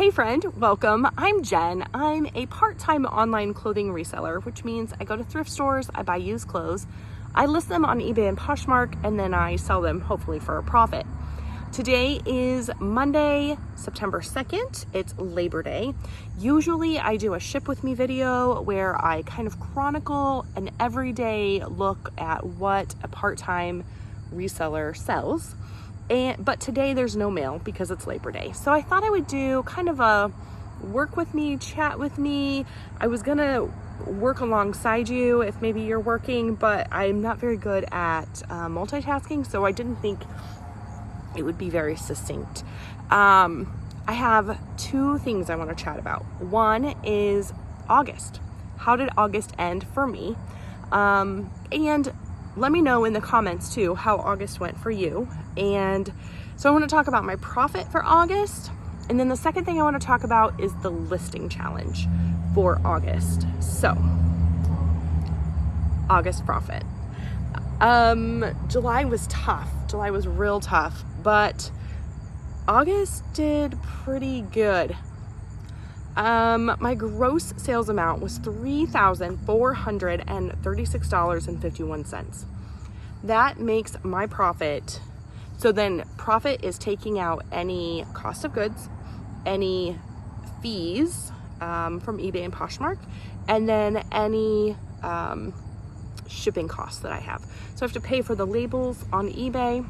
Hey friend, welcome. I'm Jen. I'm a part-time online clothing reseller, which means I go to thrift stores, I buy used clothes, I list them on eBay and Poshmark, and then I sell them hopefully for a profit. Today is Monday, September 2nd. It's Labor Day. Usually I do a ship with me video where I kind of chronicle an everyday look at what a part-time reseller sells. But today there's no mail because it's Labor Day. So I thought I would do kind of a work with me, chat with me. I was gonna work alongside you if maybe you're working, but I'm not very good at multitasking, so I didn't think it would be very succinct. I have two things I want to chat about. One is August. How did August end for me? And let me know in the comments too how August went for you. And so I want to talk about my profit for August. And then the second thing I want to talk about is the listing challenge for August. So, August profit. July was tough. July was real tough, but August did pretty good. My gross sales amount was $3,436.51. That makes my profit. So then profit is taking out any cost of goods, any fees from eBay and Poshmark, and then any shipping costs that I have. So I have to pay for the labels on eBay,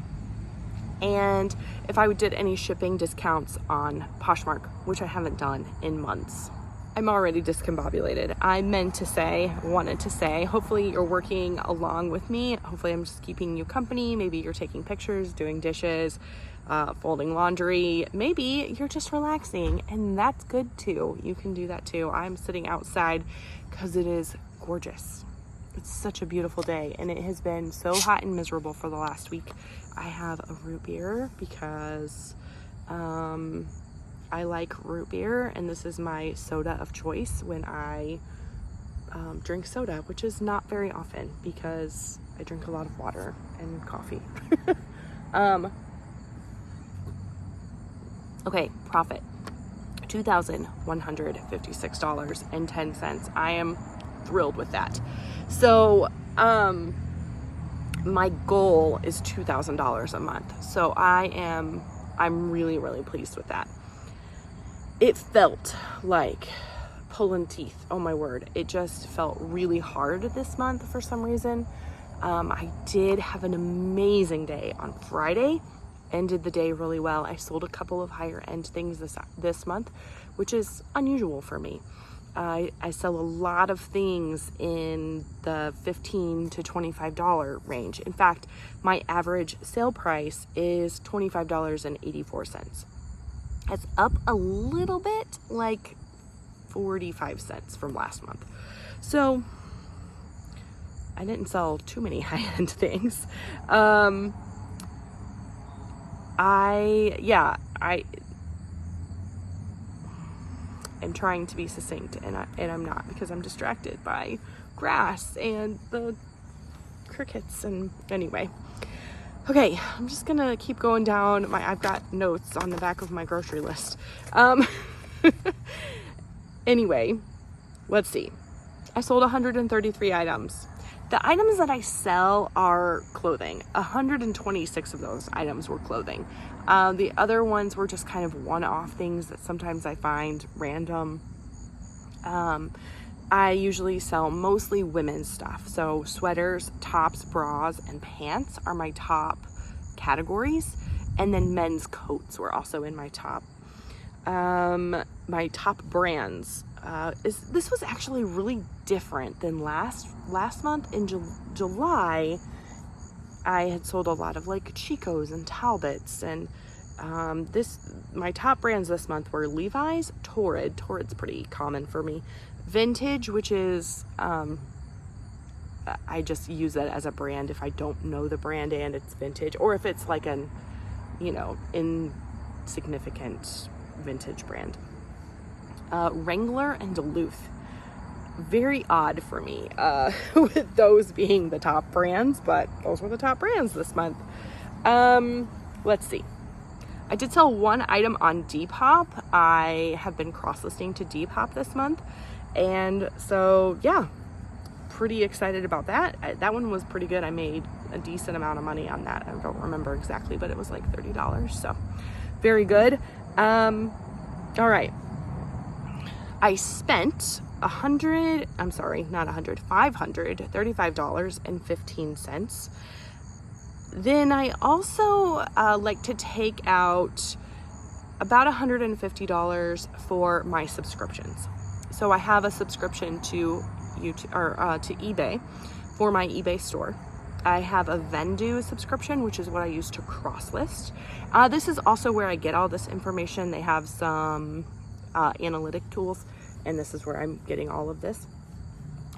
and if I did any shipping discounts on Poshmark, which I haven't done in months. I'm already discombobulated. I wanted to say, hopefully you're working along with me. Hopefully I'm just keeping you company. Maybe you're taking pictures, doing dishes, folding laundry. Maybe you're just relaxing, and that's good too. You can do that too. I'm sitting outside because it is gorgeous. It's such a beautiful day, and it has been so hot and miserable for the last week. I have a root beer because I like root beer, and this is my soda of choice when I drink soda, which is not very often because I drink a lot of water and coffee. Okay, profit, $2,156.10. I am thrilled with that. So my goal is $2,000 a month. So I'm really, really pleased with that. It felt like pulling teeth. Oh my word. It just felt really hard this month for some reason. I did have an amazing day on Friday. Ended the day really well. I sold a couple of higher end things this month, which is unusual for me. I sell a lot of things in the $15 to $25 range. In fact, my average sale price is $25.84. That's up a little bit, like 45 cents from last month. So I didn't sell too many high-end things. I am trying to be succinct, and I'm not, because I'm distracted by grass and the crickets. And anyway, okay, I'm just gonna keep going down. I've got notes on the back of my grocery list. Anyway, let's see. I sold 133 items. The items that I sell are clothing. 126 of those items were clothing. The other ones were just kind of one-off things that sometimes I find random. I usually sell mostly women's stuff. So sweaters, tops, bras, and pants are my top categories. And then men's coats were also in my top. My top brands. This was actually really different than last month. In July, I had sold a lot of like Chico's and Talbots, and my top brands this month were Levi's, Torrid's pretty common for me, Vintage, which is I just use that as a brand if I don't know the brand and it's vintage, or if it's like an insignificant vintage brand. Wrangler and Duluth. Very odd for me with those being the top brands, but those were the top brands this month. Let's see. I did sell one item on Depop. I have been cross-listing to Depop this month. And so, yeah, pretty excited about that. That one was pretty good. I made a decent amount of money on that. I don't remember exactly, but it was like $30. So very good. All right. I spent $535.15. Then I also like to take out about $150 for my subscriptions. So I have a subscription to to eBay for my eBay store. I have a Vendu subscription, which is what I use to cross-list. This is also where I get all this information. They have some analytic tools, and this is where I'm getting all of this.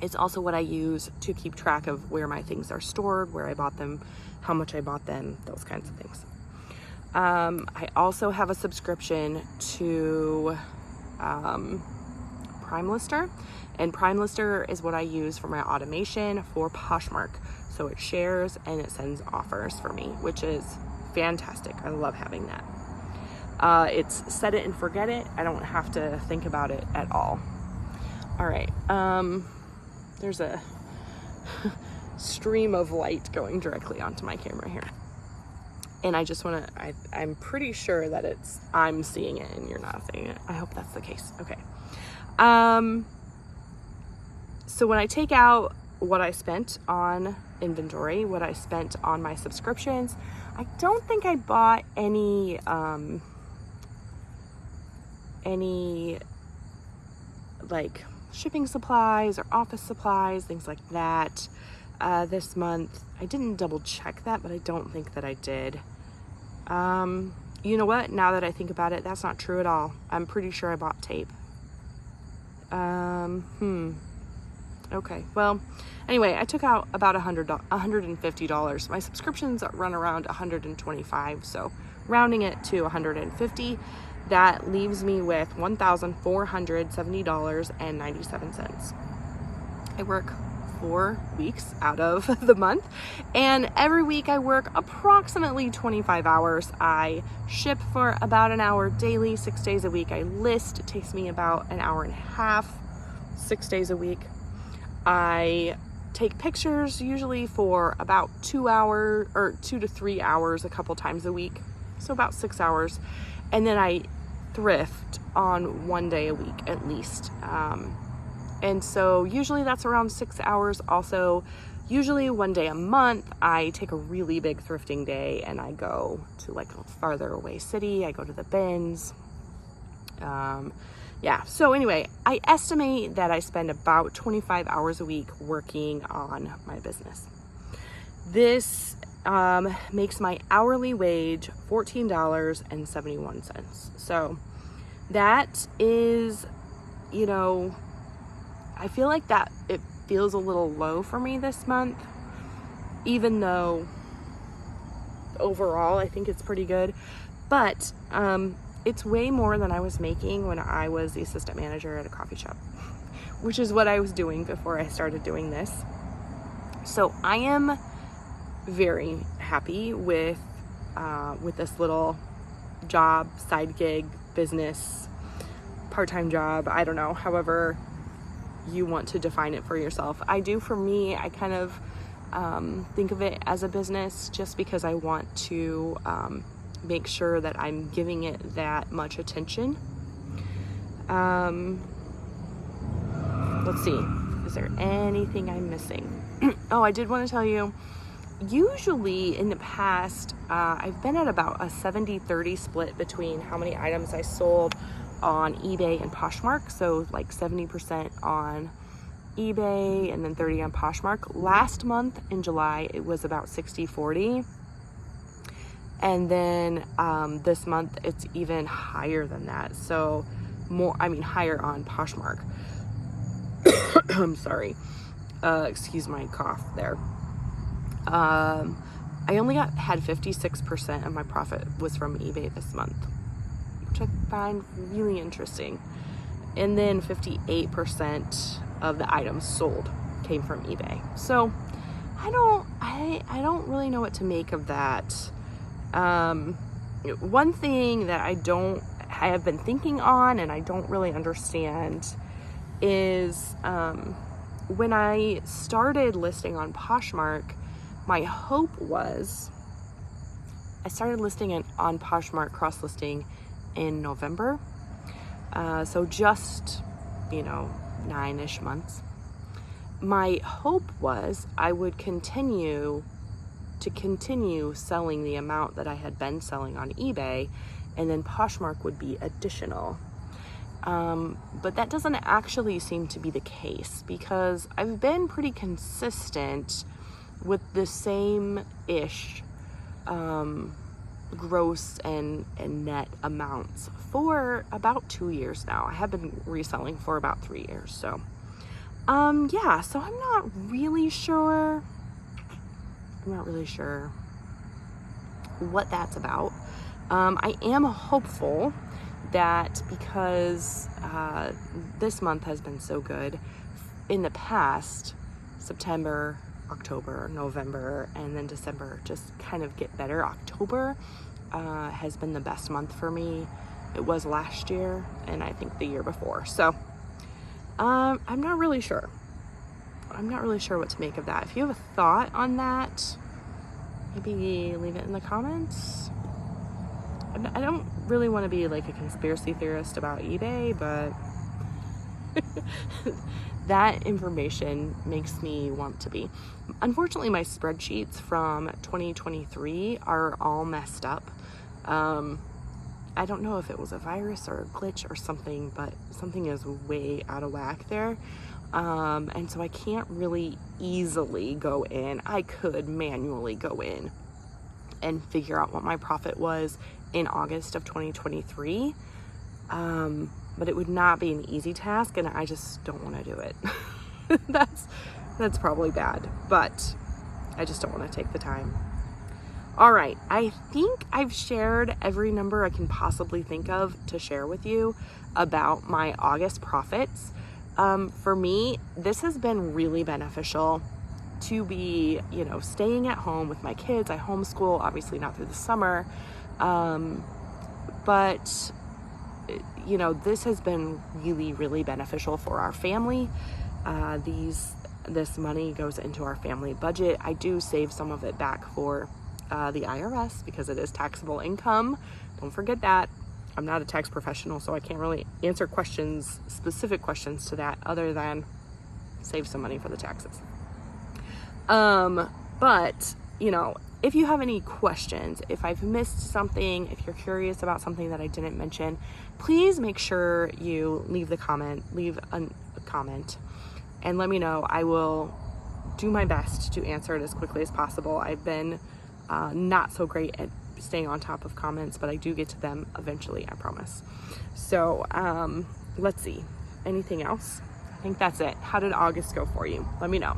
It's also what I use to keep track of where my things are stored, where I bought them, how much I bought them, those kinds of things. I also have a subscription to PrimeLister, and PrimeLister is what I use for my automation for Poshmark. So it shares and it sends offers for me, which is fantastic. I love having that. It's set it and forget it. I don't have to think about it at all. All right. There's a stream of light going directly onto my camera here. And I just want to, I'm pretty sure that I'm seeing it and you're not seeing it. I hope that's the case. Okay. So when I take out what I spent on inventory, what I spent on my subscriptions, I don't think I bought any like shipping supplies or office supplies, things like that, this month. I didn't double check that, but I don't think that I did. You know what? Now that I think about it, that's not true at all. I'm pretty sure I bought tape. Okay. Well, anyway, I took out about $150. My subscriptions run around $125. So rounding it to $150, that leaves me with $1,470.97. I work 4 weeks out of the month, and every week I work approximately 25 hours. I ship for about an hour daily, 6 days a week. I list. It takes me about an hour and a half, 6 days a week. I take pictures usually for about 2 hours or 2 to 3 hours a couple times a week, so about 6 hours, and then I thrift on 1 day a week at least. And so usually that's around 6 hours. Also, usually 1 day a month, I take a really big thrifting day and I go to like a farther away city. I go to the bins. Yeah. So anyway, I estimate that I spend about 25 hours a week working on my business. This makes my hourly wage $14.71. So that is, you know, I feel like that it feels a little low for me this month, even though overall I think it's pretty good. But it's way more than I was making when I was the assistant manager at a coffee shop, which is what I was doing before I started doing this. So I am very happy with this little job, side gig, business, part-time job. I don't know, however you want to define it for yourself. I do, for me, I kind of think of it as a business just because I want to make sure that I'm giving it that much attention. Let's see, is there anything I'm missing? Oh, I did want to tell you, usually in the past, I've been at about a 70-30 split between how many items I sold on eBay and Poshmark. So like 70% on eBay and then 30 on Poshmark. Last month in July, it was about 60-40. And then this month, it's even higher than that. So higher on Poshmark. I'm sorry. Excuse my cough there. I only had 56% of my profit was from eBay this month, which I find really interesting. And then 58% of the items sold came from eBay. So I don't really know what to make of that. one thing that I have been thinking on and I don't really understand is when I started listing on Poshmark, my hope was I started listing on Poshmark cross-listing in November. So just, 9-ish months. My hope was I would continue selling the amount that I had been selling on eBay, and then Poshmark would be additional. But that doesn't actually seem to be the case, because I've been pretty consistent with the same-ish gross and net amounts for about 2 years now. I have been reselling for about 3 years. So, so I'm not really sure what that's about. I am hopeful that because this month has been so good, in the past, September, October, November, and then December just kind of get better. October has been the best month for me. It was last year, and I think the year before. So I'm not really sure. I'm not really sure what to make of that. If you have a thought on that, maybe leave it in the comments. I don't really want to be like a conspiracy theorist about eBay, but that information makes me want to be. Unfortunately, my spreadsheets from 2023 are all messed up. I don't know if it was a virus or a glitch or something, but something is way out of whack there. And so I can't really easily go in. I could manually go in and figure out what my profit was in August of 2023. But it would not be an easy task, and I just don't want to do it. That's probably bad, but I just don't want to take the time. All right, I think I've shared every number I can possibly think of to share with you about my August profits. For me, this has been really beneficial to be, staying at home with my kids. I homeschool, obviously not through the summer, but this has been really, really beneficial for our family. This money goes into our family budget. I do save some of it back for the IRS because it is taxable income. Don't forget that. I'm not a tax professional, so I can't really answer specific questions to that other than save some money for the taxes. But, if you have any questions, if I've missed something, if you're curious about something that I didn't mention, please make sure you leave a comment and let me know. I will do my best to answer it as quickly as possible. I've been not so great at staying on top of comments, but I do get to them eventually, I promise. So let's see. Anything else? I think that's it. How did August go for you? Let me know.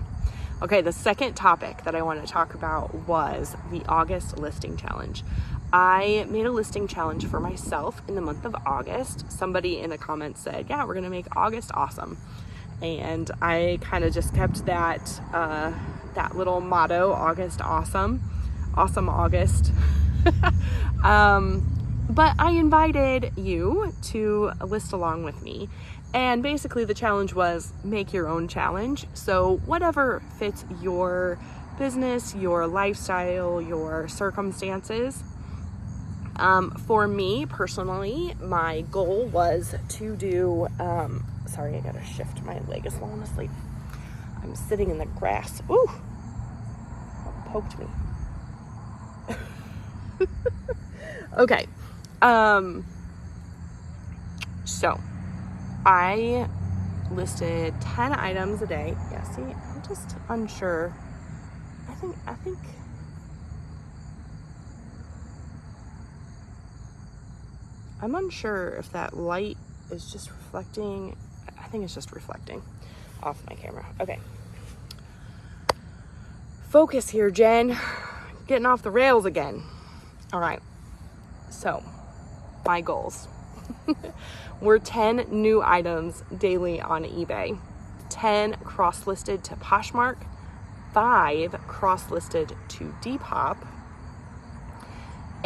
Okay, the second topic that I want to talk about was the August listing challenge. I made a listing challenge for myself in the month of August. Somebody in the comments said, yeah, we're going to make August awesome. And I kind of just kept that little motto, August awesome August. But I invited you to list along with me. And basically the challenge was make your own challenge. So whatever fits your business, your lifestyle, your circumstances. For me personally, my goal was to do, sorry, I gotta shift my leg as long asleep. I'm sitting in the grass. Ooh, poked me. Okay. So I listed 10 items a day. Yeah, see, I'm just unsure. I think I'm unsure if that light is just reflecting. I think it's just reflecting off my camera. Okay. Focus here, Jen. Getting off the rails again. All right. So, my goals were 10 new items daily on eBay, 10 cross-listed to Poshmark, 5 cross-listed to Depop,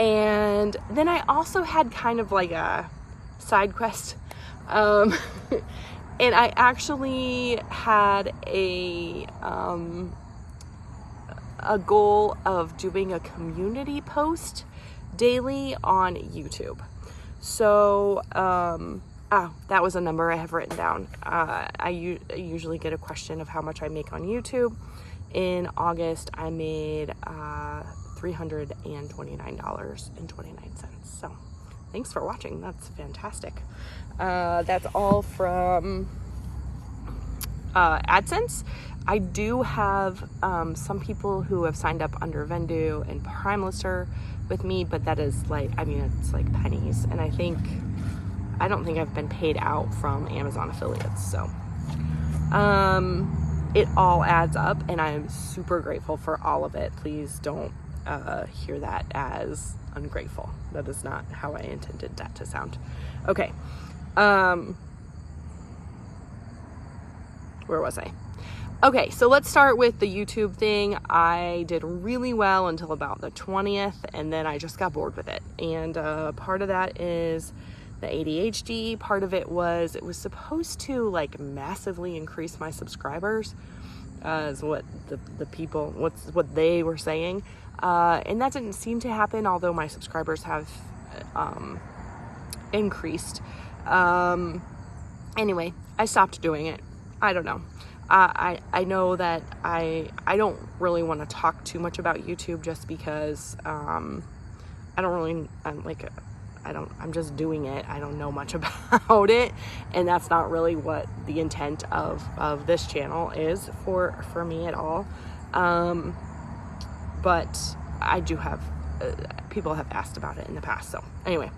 And then I also had kind of like a side quest. And I actually had a goal of doing a community post daily on YouTube. So, that was a number I have written down. I usually get a question of how much I make on YouTube. In August, I made $329.29. So thanks for watching. That's fantastic. That's all from AdSense. I do have some people who have signed up under Vendoo and Prime Lister with me, but that is like, I mean, it's like pennies. And I don't think I've been paid out from Amazon affiliates. So it all adds up, and I'm super grateful for all of it. Please don't hear that as ungrateful. That is not how I intended that to sound. Okay. Where was I? Okay, so let's start with the YouTube thing. I did really well until about the 20th, and then I just got bored with it. And part of that is the ADHD. Part of it was supposed to like massively increase my subscribers, is what the people, what they were saying. And that didn't seem to happen, although my subscribers have increased. Anyway, I stopped doing it. I don't know. I know that I don't really want to talk too much about YouTube just because I'm just doing it. I don't know much about it, and that's not really what the intent of this channel is for me at all. But I do have people have asked about it in the past. So anyway,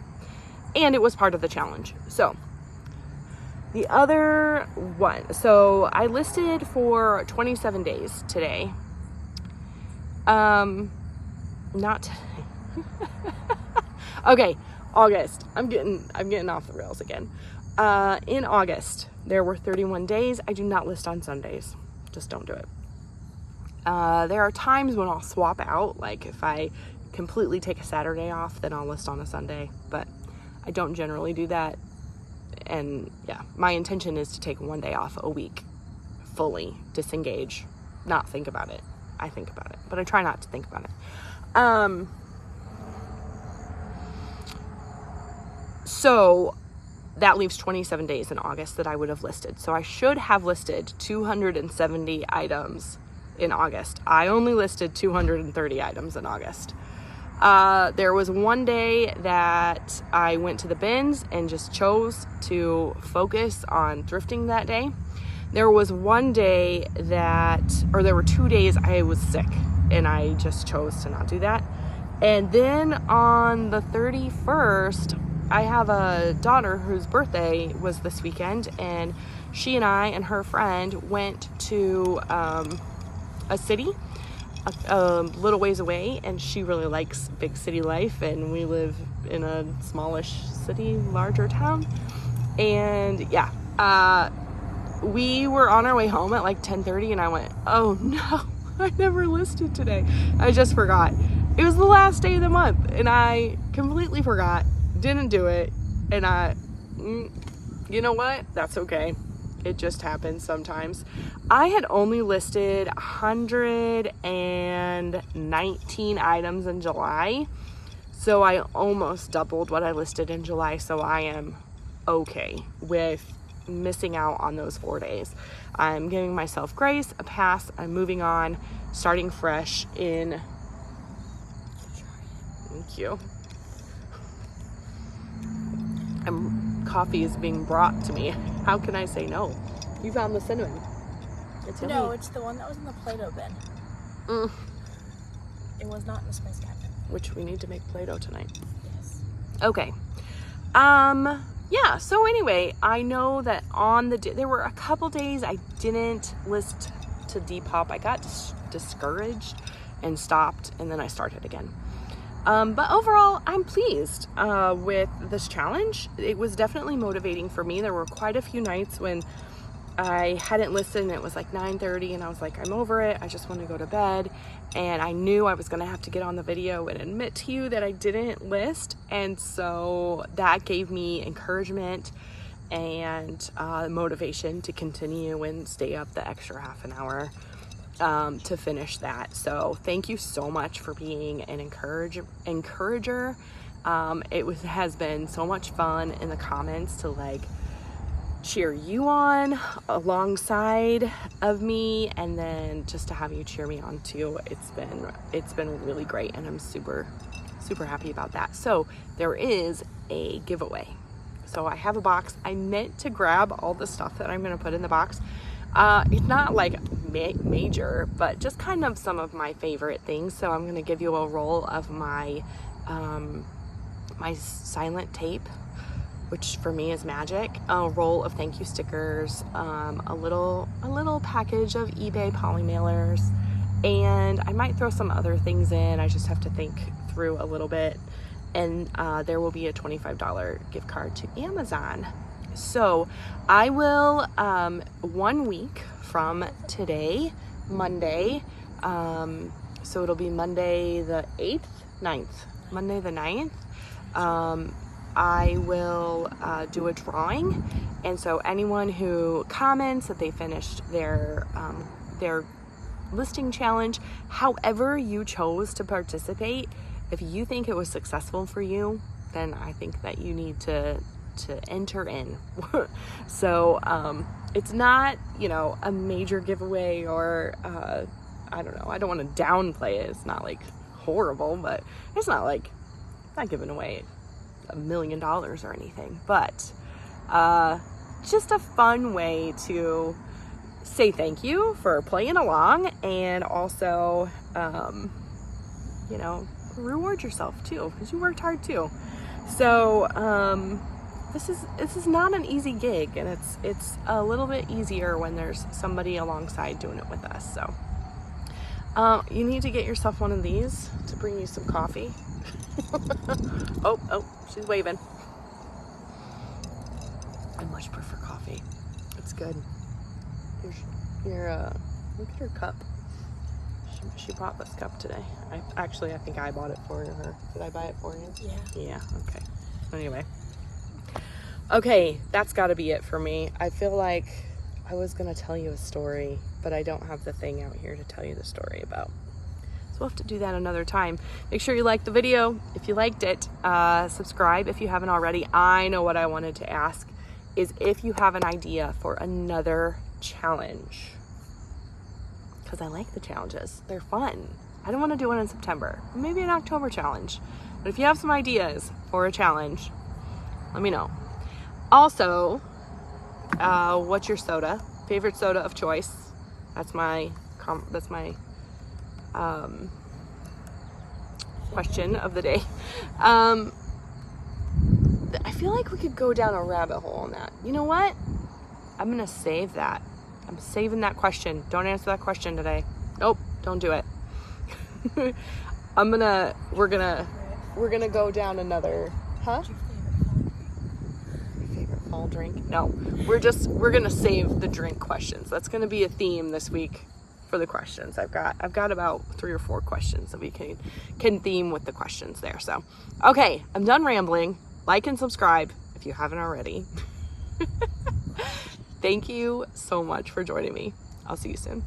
and it was part of the challenge. So the other one, so I listed for 27 days today. Not today. Okay, August. I'm getting off the rails again. In August, there were 31 days. I do not list on Sundays. Just don't do it. There are times when I'll swap out, like if I completely take a Saturday off, then I'll list on a Sunday, but I don't generally do that. And yeah, my intention is to take one day off a week, fully disengage, not think about it. I think about it, but I try not to think about it. So that leaves 27 days in August that I would have listed. So I should have listed 270 items in August. I only listed 230 items in August. There was one day that I went to the bins and just chose to focus on thrifting that day. There was one day there were 2 days I was sick and I just chose to not do that. And then on the 31st, I have a daughter whose birthday was this weekend, and she and I and her friend went to a city a little ways away, and she really likes big city life, and we live in a smallish city, larger town. And yeah, we were on our way home at like 10:30, and I went, oh no, I never listed today. I just forgot. It was the last day of the month, and I completely forgot, didn't do it, and you know what? That's okay. It just happens sometimes. I had only listed 119 items in July, so I almost doubled what I listed in July, so I am okay with missing out on those 4 days. I'm giving myself grace, a pass. I'm moving on, starting fresh in... Thank you. Coffee is being brought to me. How can I say no? You found the cinnamon. It's yummy. No, it's the one that was in the Play-Doh bin. It was not in the spice cabinet. Which we need to make Play-Doh tonight. Yes. Okay. Yeah, so anyway, I know that on there were a couple days I didn't list to Depop. I got discouraged and stopped, and then I started again. But overall, I'm pleased with this challenge. It was definitely motivating for me. There were quite a few nights when I hadn't listed and it was like 9:30 and I was like, I'm over it. I just want to go to bed. And I knew I was going to have to get on the video and admit to you that I didn't list. And so that gave me encouragement and motivation to continue and stay up the extra half an hour to finish that. So thank you so much for being an encourager. Has been so much fun in the comments to like cheer you on alongside of me, and then just to have you cheer me on too. It's been really great, and I'm super happy about that. So there is a giveaway. So I have a box. I meant to grab all the stuff that I'm going to put in the box. It's not like major, but just kind of some of my favorite things. So I'm going to give you a roll of my my silent tape, which for me is magic, a roll of thank you stickers, a little package of eBay poly mailers, and I might throw some other things in. I just have to think through a little bit. And there will be a $25 gift card to Amazon. So I will, 1 week from today, Monday, so it'll be Monday the 9th, Monday the 9th, I will do a drawing. And so anyone who comments that they finished their listing challenge, however you chose to participate, if you think it was successful for you, then I think that you need to enter in. So it's not, a major giveaway, or I don't know. I don't want to downplay it. It's not like horrible, but it's not giving away $1 million or anything. But just a fun way to say thank you for playing along, and also, reward yourself too, because you worked hard too. So this is not an easy gig, and it's a little bit easier when there's somebody alongside doing it with us. So you need to get yourself one of these to bring you some coffee. oh, she's waving. I much prefer coffee. It's good. Look at her cup. She bought this cup today. I think I bought it for her. Did I buy it for you? Yeah, okay. Anyway. Okay, that's got to be it for me. I feel like I was going to tell you a story, but I don't have the thing out here to tell you the story about. So we'll have to do that another time. Make sure you like the video if you liked it. Subscribe if you haven't already. I know what I wanted to ask is if you have an idea for another challenge. Because I like the challenges. They're fun. I don't want to do one in September. Maybe an October challenge. But if you have some ideas for a challenge, let me know. Also, what's your soda? Favorite soda of choice? That's my question of the day. I feel like we could go down a rabbit hole on that. You know what? I'm gonna save that. I'm saving that question. Don't answer that question today. Nope, don't do it. We're gonna go down another, huh? Favorite fall drink? No, we're gonna save the drink questions. That's gonna be a theme this week for the questions. I've got about 3 or 4 questions that we can theme with the questions there. So, okay, I'm done rambling. Like and subscribe if you haven't already. Thank you so much for joining me. I'll see you soon.